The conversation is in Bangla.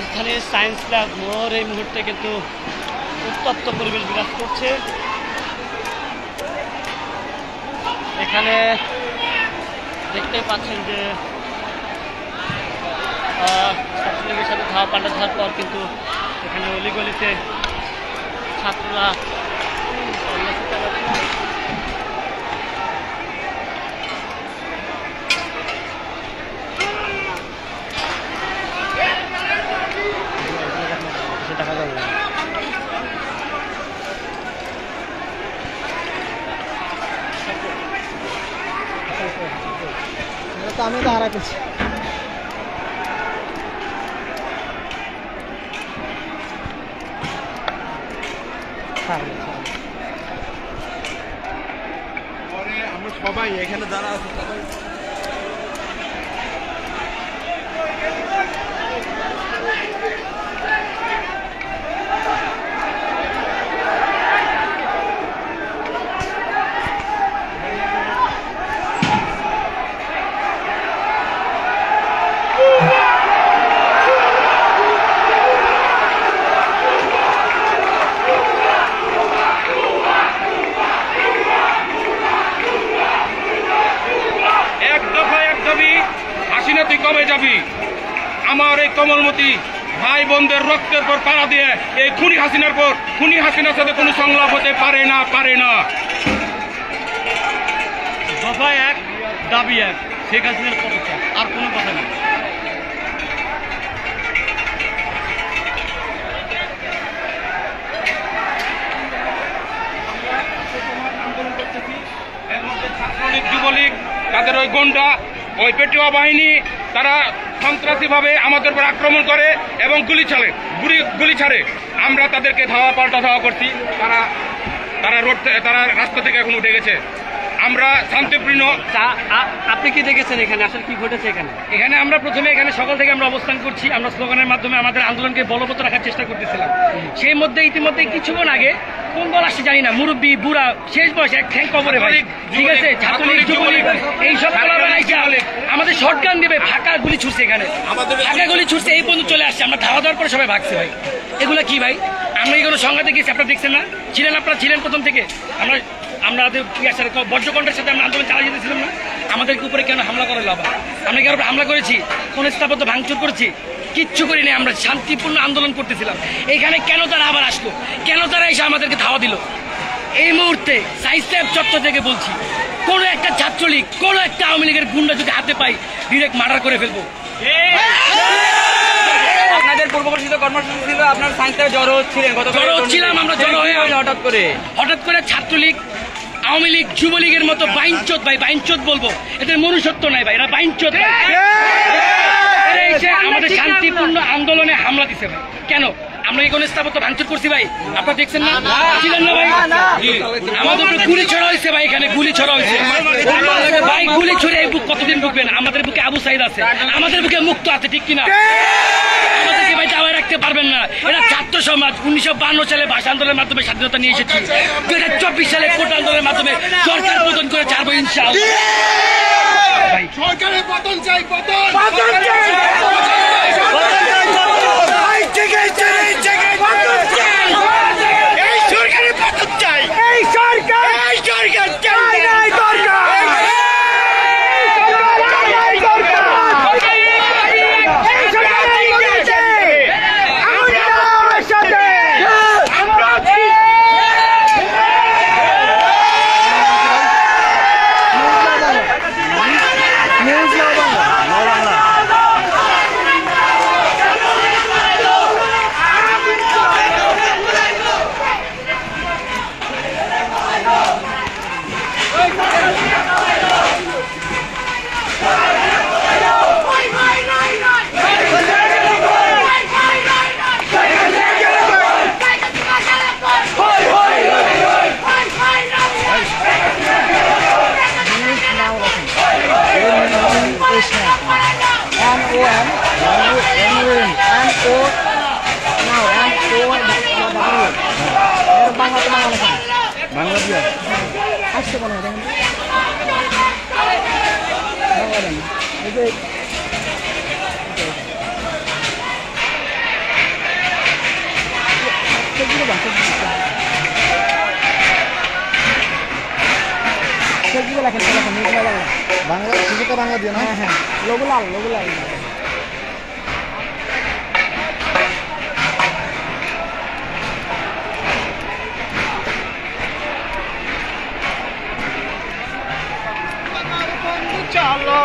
রাজধানীর সায়েন্স ল্যাব মোড় এই মুহূর্তে কিন্তু উত্তপ্ত পরিবেশ বিরাজ করছে। এখানে দেখতে পাচ্ছেন যে ছাত্রলীগের সাথে ধাওয়া পাল্টা ধাওয়ার পর কিন্তু এখানে অলিগলিতে ছাত্ররা দেখা যাবে না। আমি তো হারা পেয়েছি। আমরা সবাই এখানে যারা আছে সবাই তুই কবে যাবি? আমার এই কমলমতি ভাই বোনদের রক্তের পর পাড়া দিয়ে এই খুনি হাসিনার পর খুনি হাসিনার সাথে কোনো সংলাপ হতে পারে না। দফা এক দাবি এক, শেখ হাসিনার পদত্যাগ, আর কোনো কথা নেই। আন্দোলন করতেছি, এর মধ্যে ছাত্রলীগ, যুবলীগ, তাদের ওই গন্ডা, ওই পেটুয়া বাহিনী তারা সন্ত্রাসীভাবে আমাদের উপর আক্রমণ করে এবং গুলি ছাড়ে। আমরা তাদেরকে ধাওয়া পাল্টা ধাওয়া করছি। তারা রাস্তা থেকে এখন উঠে গেছে। আমরা শান্তিপূর্ণ। আপনি কি দেখেছেন এখানে আসলে কি ঘটেছে? এখানে আমরা প্রথমে সকাল থেকে আমরা অবস্থান করছি। আমরা স্লোগানের মাধ্যমে আমাদের আন্দোলনকে বলবৎ রাখার চেষ্টা করতেছিলাম। সেই মধ্যে ইতিমধ্যে কিছুক্ষণ আগে কোন দল আসছে জানি না, মুরব্বী বুড়া শেষ বয়স এক ঠ্যাং কবরে ভাই, ঠিক আছে, ছাত্রলীগ যুবলীগ এইসব আমাদের শর্টগান দেবে, ফাঁকা গুলি ছুটছে, এখানে ফাঁকা গুলি ছুটছে, এই পর্যন্ত চলে আসছে। আমরা ধাওয়া দেওয়ার পরে সবাই ভাগছে ভাই। এগুলো কি ভাই? আমরা কি কোনো সংঘাতে গেছি? আপনারা দেখছেন না? আপনারা ছিলেন প্রথম থেকে। আমাদের বজ্রকণ্ঠের সাথে আমরা আন্দোলন চালিয়ে যেতেছিলাম না? আমাদেরকে উপরে কেন হামলা করে লাভ? আমরা কি হামলা করেছি? কোন স্থাপত্য ভাঙচুর করেছি? কিচ্ছু করিনি। আমরা শান্তিপূর্ণ আন্দোলন করতেছিলাম। এখানে কেন তারা আবার আসলো? কেন তারা এসে আমাদেরকে ধাওয়া দিল? এই মুহূর্তে সায়েন্স ল্যাব চত্বর থেকে বলছি, কোনো একটা ছাত্রলীগ, কোনো একটা আওয়ামী লীগের গুন্ডা যদি হাতে পাই, ডিরেক্ট মার্ডার করে ফেলবো। আপনাদের পূর্বঘোষিত কর্মসূচি ছিল, আপনার সায়েন্স ল্যাবে জড়ো হচ্ছিলাম। আমরা জড়ো হয়ে হঠাৎ করে ছাত্রলীগ, আওয়ামী লীগ, যুবলীগের মতো বাইনচোদ ভাই, বাইনচোদ বলবো, এদের মনুষ্যত্ব নাই ভাই, এরা বাইনচোদ ভাই। আমাদের শান্তিপূর্ণ আন্দোলনে হামলা দিছে ভাই। কেন? আমরা কি কোনো স্থাপত্য ভাঙচুর করছি ভাই? আপনারা দেখছেন না? ছিলেন না ভাই? আমাদের উপরে গুলি ছড়া হয়েছে ভাই, এখানে গুলি ছড়া হয়েছে ভাই। গুলি ছড়ে এই বুক কতদিন ঢুকবেন? আমাদের বুকে আবু সাইদ আছে, আমাদের বুকে মুক্ত আছে, ঠিক কিনা? আমাদেরকে ভাই দাওয়ায় রাখতে পারবেন না। এরা ছাত্র সমাজ 1952 সালে ভাষা আন্দোলনের মাধ্যমে স্বাধীনতা নিয়ে এসেছি। 2024 সালে কোটা আন্দোলনের মাধ্যমে সরকার পতন করে ছাড়বো ইনশাআল্লাহ। সরকারের পতন চাই, পতন বাংলা দিয়ে আসতে কোনো দেখেন এই যে ফেসবুকে লেখেন নির্মলা বাংলা। বাংলা শুধুটা বাংলা দিয়ে না? হ্যাঁ হ্যাঁ, লোগুলাল লোগুলাল। চলো